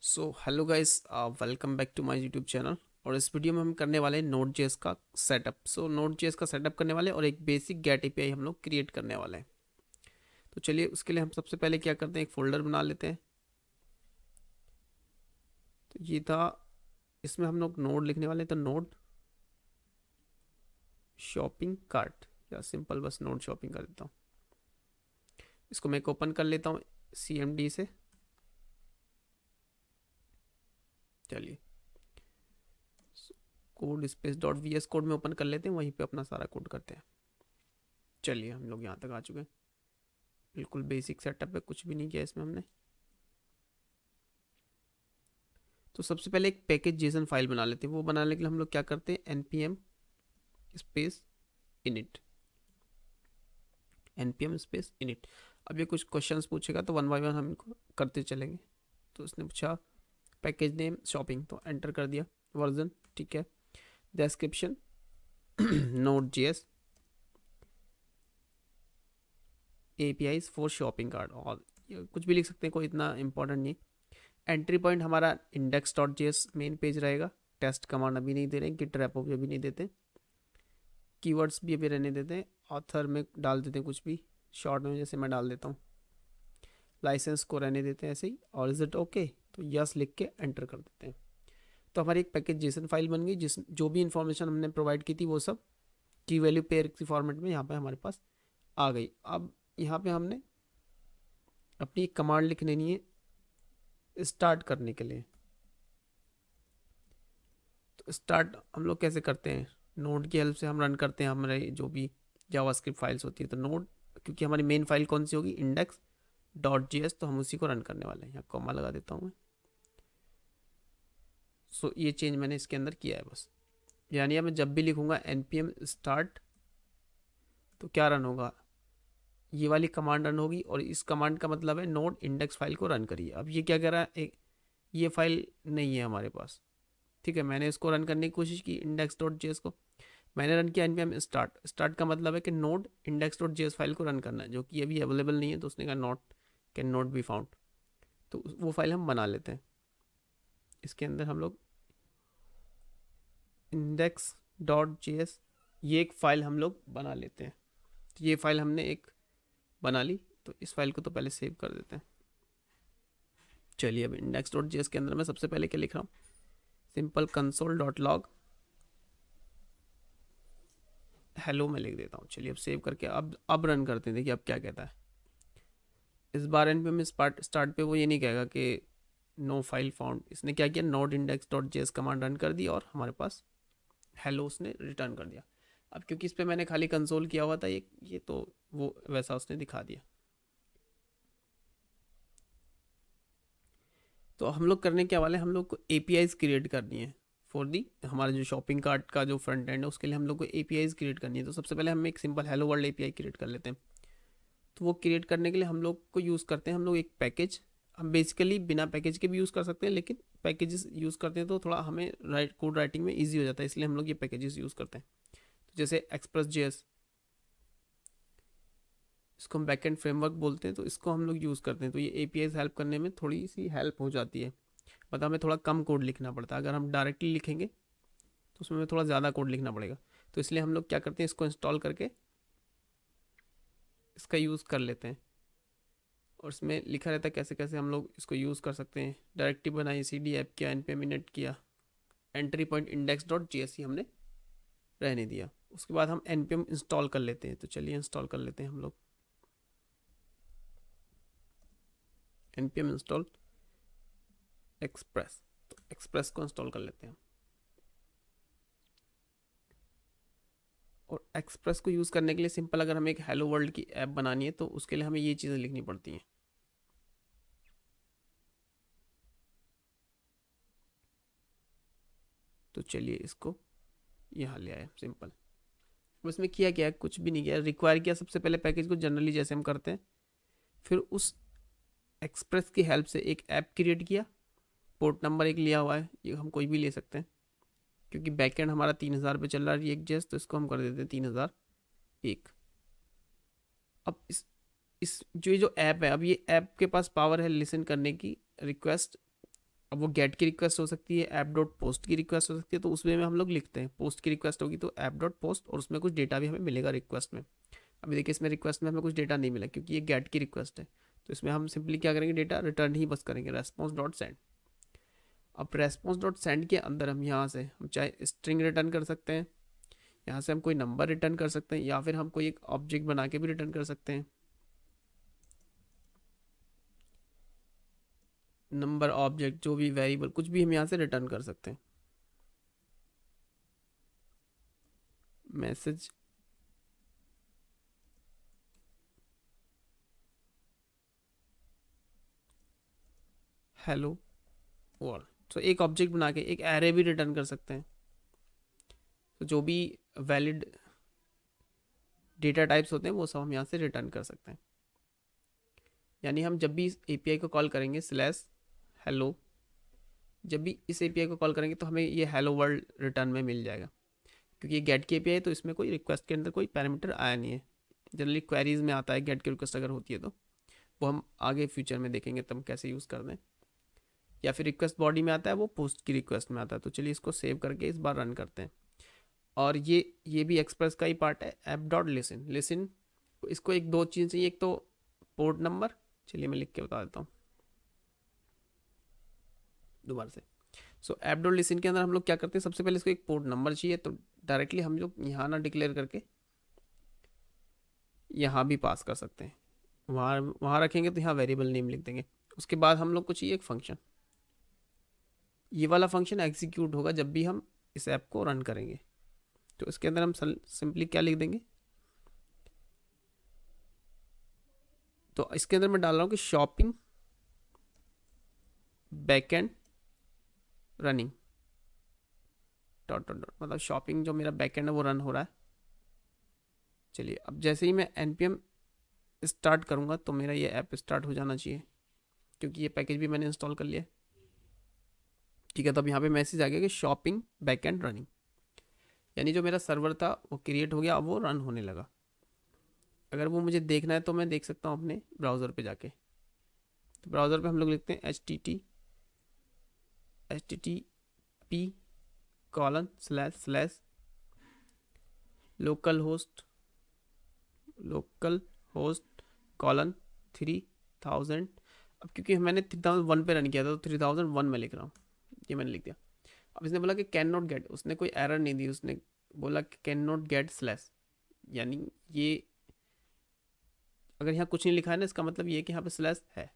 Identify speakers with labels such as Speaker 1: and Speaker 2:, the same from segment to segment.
Speaker 1: So hello guys, welcome back to my YouTube channel. और इस video में हम करने वाले हैं नोड जेएस का सेटअप। नोड जेएस का सेटअप करने वाले हैं और एक बेसिक गेट एपीआई हम लोग क्रिएट करने वाले हैं। तो चलिए उसके लिए हम सबसे पहले क्या करते हैं, एक फोल्डर बना लेते हैं। तो ये था, इसमें हम लोग नोड लिखने वाले हैं। तो नोड शॉपिंग कार्ट, या सिंपल बस नोड शॉपिंग कर देता हूँ। इसको मैं ओपन कर लेता हूँ CMD से। चलिए code space dot VS code में ओपन कर लेते हैं, वहीं पे अपना सारा कोड करते हैं। चलिए हम लोग यहाँ तक आ चुके हैं। बिल्कुल बेसिक सेटअप है, कुछ भी नहीं किया इसमें हमने। तो सबसे पहले एक पैकेज जेसन फाइल बना लेते हैं। वो बनाने के लिए हम लोग क्या करते हैं, npm space init, npm space init। अब ये कुछ क्वेश्चंस पूछेगा तो वन बाय वन हम इनको करते चलेंगे। तो उसने पूछा पैकेज नेम शॉपिंग, तो एंटर कर दिया। वर्जन ठीक है। Description node JS APIs for shopping card, और कुछ भी लिख सकते हैं, कोई इतना इंपॉर्टेंट नहीं। एंट्री पॉइंट हमारा index dot JS main page रहेगा। टेस्ट कमांड अभी नहीं दे रहे हैं, गिट रेपो भी अभी नहीं देते। कीवर्ड्स भी अभी रहने देते हैं। ऑथर में डाल देते हैं कुछ भी शॉर्ट में, जैसे मैं डाल देता हूँ। लाइसेंस को रहने देते हैं ऐसे ही। और इज इट ओके, तो यस लिख के एंटर कर देते हैं। तो हमारी एक पैकेज जेसन फाइल बन गई, जिस जो भी इंफॉर्मेशन हमने प्रोवाइड की थी वो सब की वैल्यू पेयर की फॉर्मेट में यहाँ पे हमारे पास आ गई। अब यहाँ पे हमने अपनी एक कमांड लिख लेनी है स्टार्ट करने के लिए। तो स्टार्ट हम लोग कैसे करते हैं, नोड की हेल्प से हम रन करते हैं हमारे जो भी जावास्क्रिप्ट फाइल्स होती है। तो नोड, क्योंकि हमारी मेन फाइल कौन सी होगी, इंडेक्स डॉट जेएस, तो हम उसी को रन करने वाले हैं। यहाँ कॉमा लगा देता हूँ मैं। ये चेंज मैंने इसके अंदर किया है बस। यानी अब मैं जब भी लिखूंगा npm स्टार्ट, तो क्या रन होगा, ये वाली कमांड रन होगी। और इस कमांड का मतलब है नोड इंडेक्स फाइल को रन करिए। अब ये क्या कर रहा है, ये फाइल नहीं है हमारे पास। ठीक है, मैंने इसको रन करने की कोशिश की इंडेक्स डॉट जेएस को। मैंने रन किया npm स्टार्ट। स्टार्ट का मतलब है कि node index dot JS file को रन करना है, जो कि अभी अवेलेबल नहीं है। तो उसने कहा not can not be found. तो वो फाइल हम बना लेते हैं। इसके अंदर हम लोग इंडेक्स डॉट जेएस, ये एक फ़ाइल हम लोग बना लेते हैं। तो ये फाइल हमने एक बना ली। तो इस फाइल को तो पहले सेव कर देते हैं। चलिए अब इंडेक्स डॉट जेएस के अंदर मैं सबसे पहले क्या लिख रहा हूँ, simple console dot log hello मैं लिख देता हूँ। चलिए अब सेव करके अब रन करते हैं, देखिए अब क्या कहता है। इस बार npm स्टार्ट पे वो ये नहीं कहेगा कि नो फाइल फाउंड। इसने क्या किया, node index dot JS command run कर दी और हमारे पास हेलो उसने रिटर्न कर दिया। अब क्योंकि इस पर मैंने खाली कंसोल किया हुआ था, ये तो वो वैसा उसने दिखा दिया। तो हम लोग करने क्या वाले हैं, हम लोग को APIs क्रिएट करनी है फॉर दी, हमारा जो शॉपिंग कार्ट का जो फ्रंट एंड है उसके लिए हम लोग को APIs क्रिएट करनी है। तो सबसे पहले हम एक simple hello world API create कर लेते हैं। तो वो क्रिएट करने के लिए हम लोग को यूज़ करते हैं हम लोग एक पैकेज। हम बेसिकली बिना पैकेज के भी यूज़ कर सकते हैं, लेकिन पैकेजेस यूज़ करते हैं तो थोड़ा हमें कोड राइटिंग में ईजी हो जाता है, इसलिए हम लोग ये पैकेजेस यूज़ करते हैं। तो जैसे एक्सप्रेस जेएस, इसको हम बैकएंड फ्रेमवर्क बोलते हैं, तो इसको हम लोग यूज़ करते हैं। तो ये APIs हेल्प करने में थोड़ी सी हेल्प हो जाती है। मतलब हमें थोड़ा कम कोड लिखना पड़ता है। अगर हम डायरेक्टली लिखेंगे तो उसमें हमें थोड़ा ज़्यादा कोड लिखना पड़ेगा। तो इसलिए हम लोग क्या करते हैं, इसको इंस्टॉल करके इसका यूज़ कर लेते हैं। और इसमें लिखा रहता है कैसे कैसे हम लोग इसको यूज़ कर सकते हैं। डायरेक्टिव बनाई, CD ऐप किया, npm init किया, entry point index dot JS हमने रहने दिया। उसके बाद हम npm इंस्टॉल कर लेते हैं। तो चलिए इंस्टॉल कर लेते हैं हम लोग npm इंस्टॉल एक्सप्रेस। तो एक्सप्रेस को इंस्टॉल कर लेते हैं। और एक्सप्रेस को यूज़ करने के लिए सिंपल, अगर हमें एक हेलो वर्ल्ड की ऐप बनानी है तो उसके लिए हमें ये चीज़ें लिखनी पड़ती हैं। तो चलिए इसको यहाँ ले आए सिंपल। उसमें किया क्या, कुछ भी नहीं किया, रिक्वायर किया सबसे पहले पैकेज को जनरली जैसे हम करते हैं। फिर उस एक्सप्रेस की हेल्प से एक ऐप क्रिएट किया। पोर्ट नंबर एक लिया हुआ है, ये हम कोई भी ले सकते हैं, क्योंकि बैकएंड हमारा 3000 पे चल रहा है रिएक्ट जेएस, तो इसको हम कर देते हैं 3001। अब इस जो ऐप है, अब ये ऐप के पास पावर है लिसन करने की रिक्वेस्ट अब वो गेट की रिक्वेस्ट हो सकती है, ऐप डॉट पोस्ट की रिक्वेस्ट हो सकती है, तो उसमें में हम लोग लिखते हैं पोस्ट की रिक्वेस्ट होगी तो ऐप डॉट पोस्ट, और उसमें कुछ डेटा भी हमें मिलेगा रिक्वेस्ट में। अभी देखिए इसमें रिक्वेस्ट में हमें कुछ डेटा नहीं मिला क्योंकि ये गेट की रिक्वेस्ट है, तो इसमें हम सिंपली क्या करेंगे, डेटा रिटर्न ही बस करेंगे, रेस्पॉन्स डॉट सेंड। अब रेस्पॉन्स डॉट सेंड के अंदर हम यहाँ से हम चाहे स्ट्रिंग रिटर्न कर सकते हैं, यहाँ से हम कोई नंबर रिटर्न कर सकते हैं, या फिर हम कोई एक ऑब्जेक्ट बना के भी रिटर्न कर सकते हैं, नंबर ऑब्जेक्ट जो भी वेरिएबल कुछ भी हम यहाँ से रिटर्न कर सकते हैं। मैसेज हेलो वर्ल्ड, तो एक ऑब्जेक्ट बना के एक एरे भी रिटर्न कर सकते हैं। तो जो भी वैलिड डेटा टाइप्स होते हैं वो सब हम यहाँ से रिटर्न कर सकते हैं। यानी हम जब भी इस एपीआई को कॉल करेंगे स्लैश हेलो, जब भी इस एपीआई को कॉल करेंगे तो हमें ये हेलो वर्ल्ड रिटर्न में मिल जाएगा, क्योंकि ये गेट की एपीआई है तो इसमें कोई रिक्वेस्ट के अंदर कोई पैरामीटर आया नहीं है। जनरली क्वेरीज में आता है गेट की रिक्वेस्ट अगर होती है तो, वो हम आगे फ्यूचर में देखेंगे तब कैसे यूज़ कर दें। या फिर रिक्वेस्ट बॉडी में आता है, वो पोस्ट की रिक्वेस्ट में आता है। तो चलिए इसको सेव करके इस बार रन करते हैं। और ये भी एक्सप्रेस का ही पार्ट है, ऐप डॉट लिसन। लिसन इसको एक दो चीज़ चाहिए, एक तो पोर्ट नंबर, चलिए मैं लिख के बता देता हूँ दोबारा से। सो ऐप डॉट लिसन के अंदर हम लोग क्या करते हैं, सबसे पहले इसको एक पोर्ट नंबर चाहिए, तो डायरेक्टली हम लोग यहाँ ना डिक्लेयर करके यहाँ भी पास कर सकते हैं, वहाँ वहाँ रखेंगे तो यहाँ वेरिएबल नेम लिख देंगे। उसके बाद हम लोग को चाहिए एक फंक्शन, ये वाला फंक्शन एग्जीक्यूट होगा जब भी हम इस ऐप को रन करेंगे। तो इसके अंदर हम सिंपली क्या लिख देंगे, तो इसके अंदर मैं डाल रहा हूँ कि shopping backend running dot dot dot, मतलब शॉपिंग जो मेरा बैकएंड है वो रन हो रहा है। चलिए अब जैसे ही मैं npm स्टार्ट करूँगा तो मेरा ये ऐप स्टार्ट हो जाना चाहिए, क्योंकि ये पैकेज भी मैंने इंस्टॉल कर लिया है। ठीक है, तो अब यहाँ पे मैसेज आ गया कि शॉपिंग बैकएंड रनिंग, यानी जो मेरा सर्वर था वो क्रिएट हो गया, अब वो रन होने लगा। अगर वो मुझे देखना है तो मैं देख सकता हूँ अपने ब्राउज़र पे जाके। तो ब्राउज़र पे हम लोग लिखते हैं http:// लोकल होस्ट कॉलन 3000। अब क्योंकि मैंने 3001 पे रन किया था तो 3001 में लिख रहा हूँ, ये मैंने लिख दिया। अब इसने बोला कि कैन नॉट गेट, उसने कोई एरर नहीं दी, उसने बोला कि कैन नॉट गेट स्लैश, यानी ये अगर यहाँ कुछ नहीं लिखा है ना, इसका मतलब ये कि यहाँ पे स्लैश है।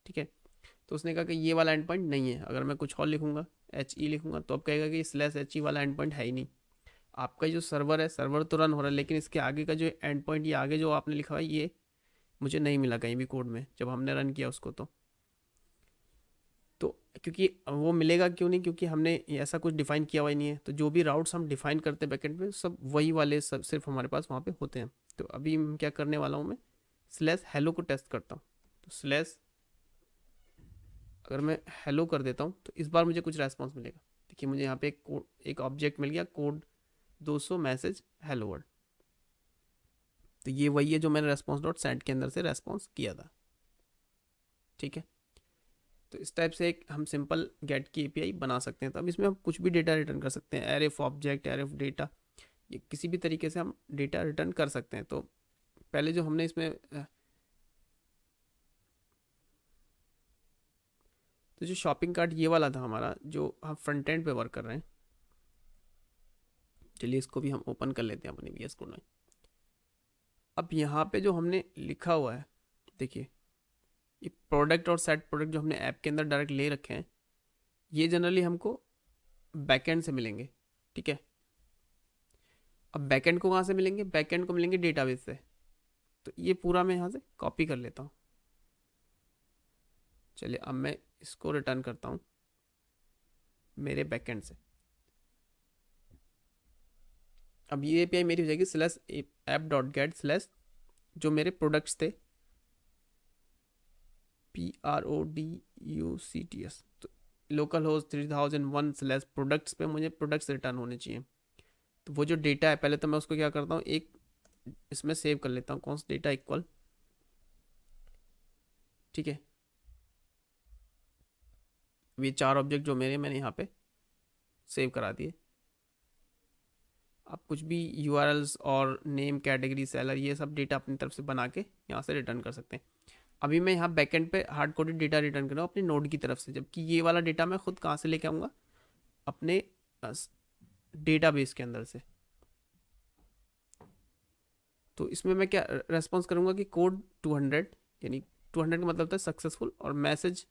Speaker 1: ठीक है, तो उसने कहा कि ये वाला एंड पॉइंट नहीं है। अगर मैं कुछ और लिखूंगा HE लिखूंगा तो अब कहेगा कि स्लैश HE वाला एंड पॉइंट है ही नहीं। आपका जो सर्वर है, सर्वर तो रन हो रहा है, लेकिन इसके आगे का जो एंड पॉइंट, ये आगे जो आपने लिखा हुआ है, ये मुझे नहीं मिला कहीं भी कोड में जब हमने रन किया उसको। तो क्योंकि वो मिलेगा क्यों नहीं, क्योंकि हमने ऐसा कुछ डिफाइन किया हुआ ही नहीं है। तो जो भी राउट्स हम डिफाइन करते हैं बैकेंड में, सब वही वाले सब सिर्फ हमारे पास वहाँ पे होते हैं। तो अभी क्या करने वाला हूँ, मैं स्लैश हेलो को टेस्ट करता हूँ। तो स्लैश अगर मैं हेलो कर देता हूँ तो इस बार मुझे कुछ रेस्पॉन्स मिलेगा। देखिए मुझे यहाँ पे एक ऑब्जेक्ट मिल गया, कोड 200 मैसेज हेलो वर्ल्ड। तो ये वही है जो मैंने रेस्पॉन्स डॉट सेंड के अंदर से रेस्पॉन्स किया था। ठीक है, तो इस टाइप से एक हम सिंपल गेट की एपीआई बना सकते हैं। तो अब इसमें हम कुछ भी डेटा रिटर्न कर सकते हैं, array of object, array of data, ये किसी भी तरीके से हम डेटा रिटर्न कर सकते हैं। तो पहले जो हमने इसमें तो जो शॉपिंग कार्ट ये वाला था हमारा, जो हम फ्रंट एंड पे वर्क कर रहे हैं, चलिए इसको भी हम ओपन कर लेते हैं अपने VS कोड में। अब यहाँ पे जो हमने लिखा हुआ है, देखिए ये प्रोडक्ट और सेट प्रोडक्ट जो हमने ऐप के अंदर डायरेक्ट ले रखे हैं, ये जनरली हमको बैकएंड से मिलेंगे। ठीक है, अब बैकएंड को कहाँ से मिलेंगे, बैकएंड को मिलेंगे डेटाबेस से। तो ये पूरा मैं यहाँ से कॉपी कर लेता हूँ। चलिए अब मैं इसको रिटर्न करता हूँ मेरे बैकएंड से। अब ये एपीआई मेरी हो जाएगी slash app dot gate slash जो मेरे प्रोडक्ट्स थे, PRODUCTS। तो लोकल होस्ट 3001 स्लैश प्रोडक्ट्स पे मुझे प्रोडक्ट्स रिटर्न होने चाहिए। तो वो जो डेटा है, पहले तो मैं उसको क्या करता हूँ, एक इसमें सेव कर लेता हूँ, कौन सा डेटा इक्वल। ठीक है, ये 4 ऑब्जेक्ट जो मेरे मैंने यहाँ पे सेव करा दिए। आप कुछ भी यूआरएल्स और नेम, कैटेगरी, सेलर, ये सब डेटा अपनी तरफ से बना के यहाँ से रिटर्न कर सकते हैं। अभी मैं यहाँ बैकएंड पे हार्ड कोडेड डेटा रिटर्न कर रहा हूँ अपने नोड की तरफ से, जबकि ये वाला डेटा मैं खुद कहाँ से लेके आऊँगा, अपने डेटाबेस के अंदर से। तो इसमें मैं क्या रेस्पॉन्स करूँगा कि कोड 200, यानी 200 का मतलब होता है सक्सेसफुल, और message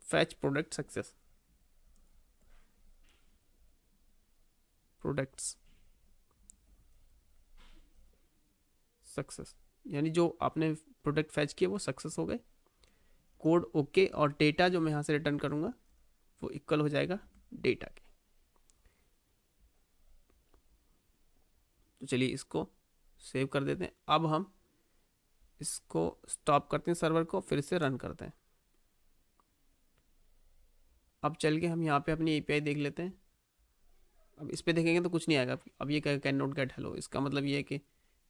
Speaker 1: fetch product success, products success, यानी जो आपने प्रोडक्ट फैच किए वो सक्सेस हो गए, कोड ओके, और डेटा जो मैं यहाँ से रिटर्न करूँगा वो इक्वल हो जाएगा डेटा के। तो चलिए इसको सेव कर देते हैं। अब हम इसको स्टॉप करते हैं, सर्वर को फिर से रन करते हैं। अब चल के हम यहाँ पे अपनी एपीआई देख लेते हैं। अब इस पे देखेंगे तो कुछ नहीं आएगा। अब ये कैन नॉट गेट हेलो, इसका मतलब ये है कि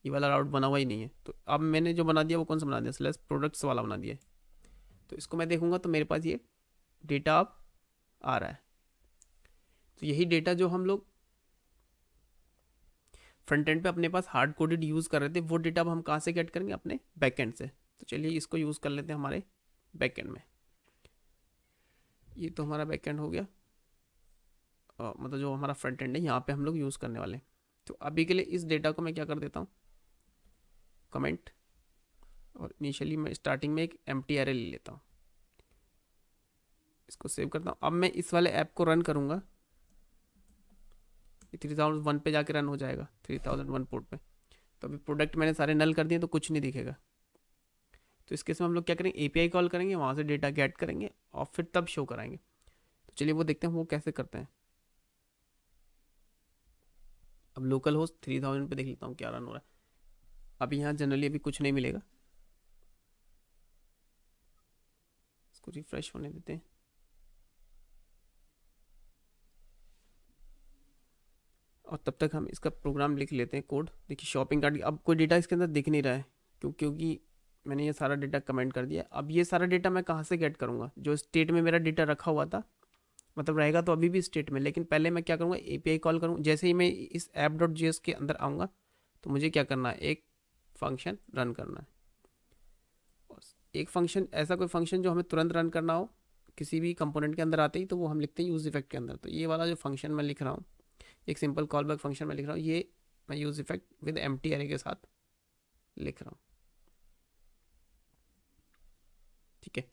Speaker 1: ये वाला राउट बना हुआ ही नहीं है। तो अब मैंने जो बना दिया वो कौन सा बना दिया, स्लैश प्रोडक्ट्स वाला बना दिया है। तो इसको मैं देखूंगा तो मेरे पास ये डेटा अब आ रहा है। तो यही डेटा जो हम लोग फ्रंट एंड पे अपने पास हार्ड कोडेड यूज़ कर रहे थे, वो डेटा अब हम कहाँ से गेट करेंगे, अपने बैक एंड से। तो चलिए इसको यूज़ कर लेते हैं हमारे बैक एंड में। ये तो हमारा बैक एंड हो गया, मतलब जो हमारा फ्रंट एंड है यहाँ पे हम लोग यूज़ करने वाले हैं। तो अभी के लिए इस डेटा को मैं क्या कर देता हूँ, कमेंट, और इनिशियली मैं स्टार्टिंग में एक एम्प्टी एरे ले लेता हूँ। इसको सेव करता हूँ। अब मैं इस वाले ऐप को रन करूँगा, 3001 पे जाके रन हो जाएगा, 3001 पोर्ट पे। तो अभी प्रोडक्ट मैंने सारे नल कर दिए तो कुछ नहीं दिखेगा। तो इस केस में हम लोग क्या करेंगे, एपीआई कॉल करेंगे, वहाँ से डेटा गेट करेंगे और फिर तब शो कराएंगे। तो चलिए वो देखते हैं वो कैसे करते हैं। अब लोकल होस्ट 3000 पे देख लेता हूँ क्या रन हो रहा है। अभी यहाँ जनरली अभी कुछ नहीं मिलेगा, इसको रिफ्रेश होने देते हैं। और तब तक हम इसका प्रोग्राम लिख लेते हैं, कोड। देखिए शॉपिंग कार्ट, अब कोई डेटा इसके अंदर दिख नहीं रहा है क्योंकि मैंने ये सारा डेटा कमेंट कर दिया। अब ये सारा डेटा मैं कहाँ से गेट करूँगा, जो स्टेट में मेरा डेटा रखा हुआ था, मतलब रहेगा तो अभी भी स्टेट में, लेकिन पहले मैं क्या करूँगा, एपीआई कॉल करूँ। जैसे ही मैं इस app.js के अंदर आऊँगा तो मुझे क्या करना है, एक फंक्शन रन करना है। और एक फंक्शन, ऐसा कोई फंक्शन जो हमें तुरंत रन करना हो किसी भी कंपोनेंट के अंदर आते ही, तो वो हम लिखते हैं यूज़ इफेक्ट के अंदर। तो ये वाला जो फंक्शन मैं लिख रहा हूँ, एक सिंपल कॉल बैक फंक्शन मैं लिख रहा हूँ, ये मैं use effect with empty array के साथ लिख रहा हूँ। ठीक है,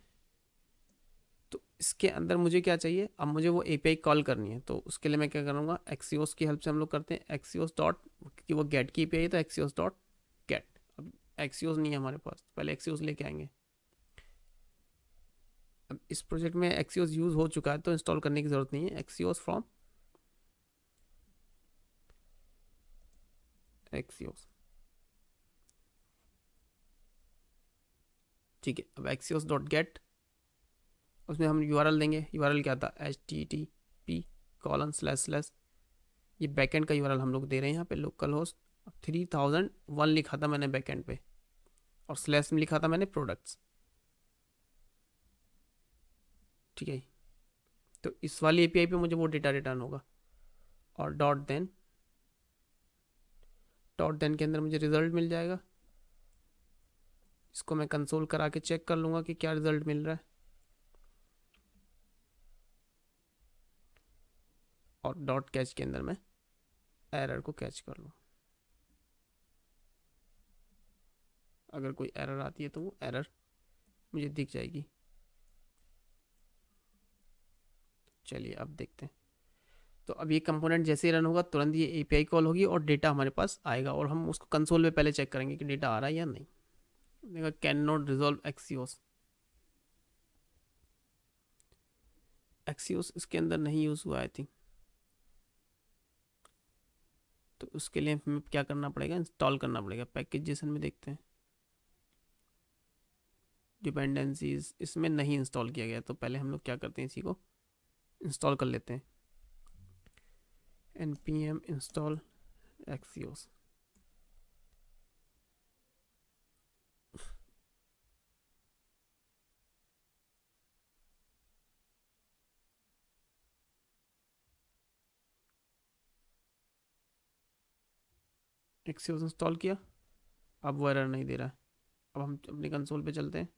Speaker 1: तो इसके अंदर मुझे क्या चाहिए, अब मुझे वो एपीआई कॉल करनी है। तो उसके लिए मैं क्या करूँगा, एक्सियोस की हेल्प से हम लोग करते हैं, एक्सियोस डॉट, क्योंकि वो गेट की एपीआई है तो एक्सियोस डॉट गेट। अब एक्सियोस नहीं है हमारे पास, पहले एक्सियोस लेके आएंगे। अब इस प्रोजेक्ट में एक्सियोस यूज़ हो चुका है तो इंस्टॉल करने की ज़रूरत नहीं है। एक्सियोस फ्रॉम एक्सियोस, ठीक है। अब एक्सियोस डॉट गेट, उसमें हम यूआरएल देंगे। यूआरएल क्या था, http:// ये बैकएंड का यूआरएल हम लोग दे रहे हैं यहाँ पे, लोकल होस्ट 3001 लिखा था मैंने बैकएंड पे, और स्लैश में लिखा था मैंने प्रोडक्ट्स। ठीक है, तो इस वाली एपीआई पे मुझे वो डेटा रिटर्न होगा। और डॉट देन के अंदर मुझे रिजल्ट मिल जाएगा। इसको मैं कंसोल करा के चेक कर लूँगा कि क्या रिजल्ट मिल रहा है। और डॉट कैच के अंदर मैं एरर को कैच कर लूँ। अगर कोई एरर आती है तो वो एरर मुझे दिख जाएगी। चलिए अब देखते हैं। तो अब ये कंपोनेंट जैसे ही रन होगा तुरंत ये एपीआई कॉल होगी और डेटा हमारे पास आएगा, और हम उसको कंसोल में पहले चेक करेंगे कि डेटा आ रहा है या नहीं। देखा can not resolve Axios, Axios इसके अंदर नहीं यूज़ हुआ आई थिंक। तो उसके लिए हमें क्या करना पड़ेगा, इंस्टॉल करना पड़ेगा। पैकेज जेसन में देखते हैं, डिपेंडेंसीज इसमें नहीं इंस्टॉल किया गया, तो पहले हम लोग क्या करते हैं, इसी को इंस्टॉल कर लेते हैं। npm install axios, Axios install किया, अब वो एरर नहीं दे रहा है। अब हम अपनी कंसोल पे चलते हैं।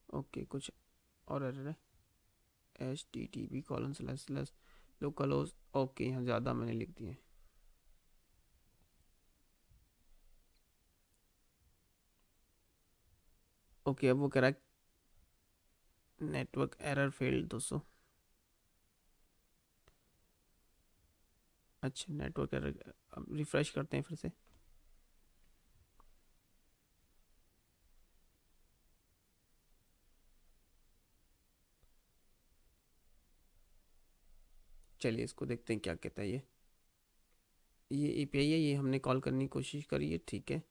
Speaker 1: ओके, कुछ और एरर है। http:// localhost, ओके यहाँ ज़्यादा मैंने लिख दिए। ओके, अब वो कह रहा है नेटवर्क एरर फेल्ड 200। अच्छा, नेटवर्क एरर, अब रिफ्रेश करते हैं फिर से। चलिए इसको देखते हैं क्या कहता है ये एपीआई है, ये हमने कॉल करने की कोशिश करी है, ठीक है।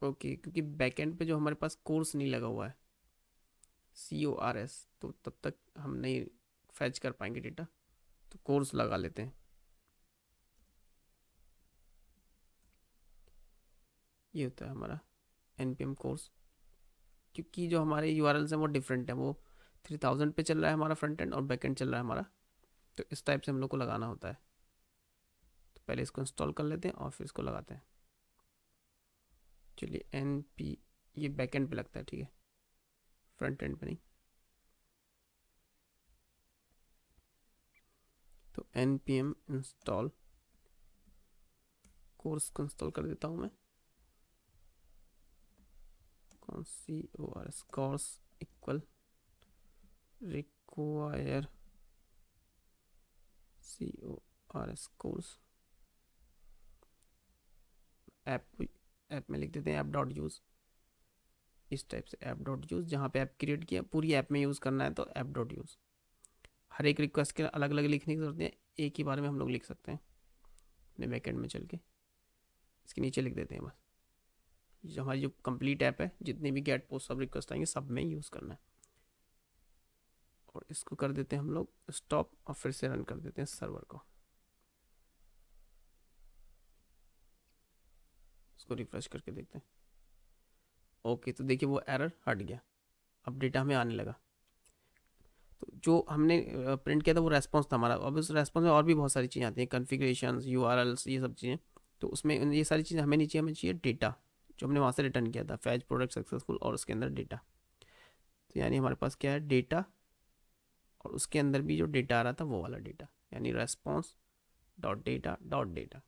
Speaker 1: ओके, क्योंकि बैकएंड पे जो हमारे पास कोर्स नहीं लगा हुआ है, CORS, तो तब तक हम नहीं फैच कर पाएंगे डेटा, तो कोर्स लगा लेते हैं। ये होता है हमारा npm कोर्स, क्योंकि जो हमारे URLs हैं वो डिफरेंट है, वो 3000 पे चल रहा है हमारा फ्रंट एंड और बैक एंड चल रहा है हमारा, तो इस टाइप से हम लोग को लगाना होता है। तो पहले इसको इंस्टॉल कर लेते हैं और फिर इसको लगाते हैं। चलिए np, ये बैक एंड पे लगता है, ठीक है, फ्रंट एंड पे नहीं। तो npm इंस्टॉल कोर्स को इंस्टॉल कर देता हूँ मैं। CORS, course equal require CORS course, app में लिख देते हैं app.use। इस टाइप से app.use, जहाँ पे ऐप क्रिएट किया पूरी ऐप में यूज़ करना है तो app.use। हर एक रिक्वेस्ट के अलग अलग लिखने की जरूरत नहीं है, एक ही बार में हम लोग लिख सकते हैं अपने बैकएंड में चल के। इसके नीचे लिख देते हैं बस, जो हमारी जो कंप्लीट ऐप है, जितने भी गेट पोस्ट सब रिक्वेस्ट आएंगे सब में यूज़ करना है। और इसको कर देते हैं हम लोग स्टॉप और फिर से रन कर देते हैं सर्वर को। इसको रिफ्रेश करके देखते हैं। ओके, तो देखिए वो एरर हट गया, अब डेटा हमें आने लगा। तो जो हमने प्रिंट किया था वो रेस्पॉन्स था हमारा। अब उस रेस्पॉन्स में और भी बहुत सारी चीज़ें आती हैं, कन्फिग्रेशन, URLs, ये सब चीज़ें। तो उसमें ये सारी चीज़ें हमें नहीं चाहिए, हमें चाहिए डेटा जो हमने वहाँ से रिटर्न किया था, फैच प्रोडक्ट सक्सेसफुल और उसके अंदर डेटा। तो यानी हमारे पास क्या है, डेटा, और उसके अंदर भी जो डेटा आ रहा था वो वाला डेटा, यानी response dot data dot data.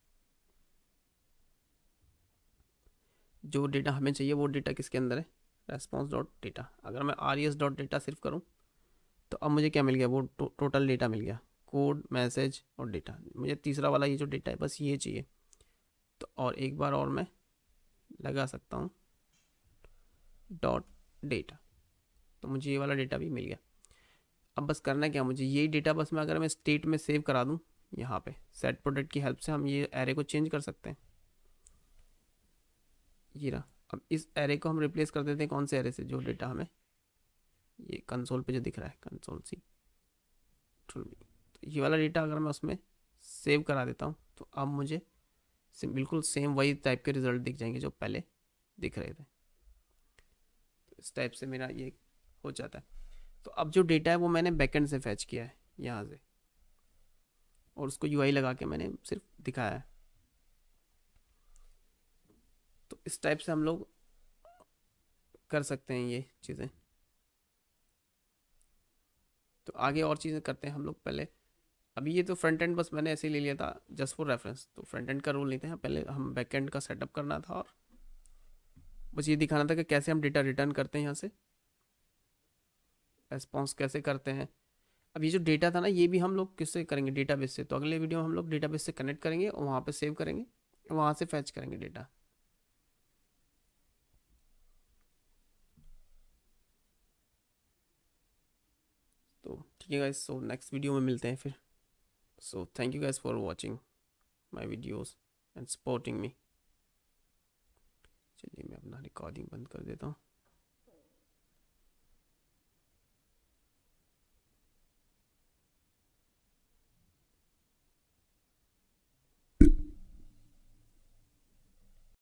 Speaker 1: जो डेटा हमें चाहिए वो डेटा किसके अंदर है, रेस्पॉन्स डॉट डेटा। अगर मैं RES डॉट डेटा सिर्फ करूँ तो अब मुझे क्या मिल गया, वो टोटल डेटा मिल गया, कोड, मैसेज और डेटा। मुझे तीसरा वाला ये जो डेटा है बस ये चाहिए। तो और एक बार और मैं लगा सकता हूँ डॉट डेटा, तो मुझे ये वाला डेटा भी मिल गया। अब बस करना क्या मुझे, यही डेटा बस मैं अगर मैं स्टेट में सेव करा दूँ, यहाँ पे सेट प्रोडक्ट की हेल्प से हम ये एरे को चेंज कर सकते हैं। ये रहा, अब इस एरे को हम रिप्लेस कर देते हैं कौन से एरे से, जो डेटा हमें ये कंसोल पे जो दिख रहा है, कंसोल सी तो ये वाला डेटा अगर मैं उसमें सेव करा देता हूँ तो अब मुझे बिल्कुल सेम वही टाइप के रिजल्ट दिख जाएंगे जो पहले दिख रहे थे। तो इस टाइप से मेरा ये हो जाता है। तो अब जो डेटा है वो मैंने बैकएंड से फैच किया है यहाँ से, और उसको UI लगा के मैंने सिर्फ दिखाया है। तो इस टाइप से हम लोग कर सकते हैं ये चीज़ें। तो आगे और चीज़ें करते हैं हम लोग। पहले अभी ये तो फ्रंट एंड बस मैंने ऐसे ही ले लिया था जस्ट फॉर रेफरेंस, तो फ्रंट एंड का रोल नहीं था, पहले हम बैक एंड का सेटअप करना था और बस ये दिखाना था कि कैसे हम डेटा रिटर्न करते हैं, यहाँ से रेस्पॉन्स कैसे करते हैं। अब ये जो डेटा था ना, ये भी हम लोग किससे करेंगे, डेटाबेस से। तो अगले वीडियो में हम लोग डेटाबेस से कनेक्ट करेंगे और वहाँ पे सेव करेंगे, वहाँ से फैच करेंगे डेटा। तो ठीक है गाइस, सो नेक्स्ट वीडियो में मिलते हैं फिर। So thank you guys for watching my videos and supporting me. चलिए मैं अपना रिकॉर्डिंग बंद कर देता हूँ।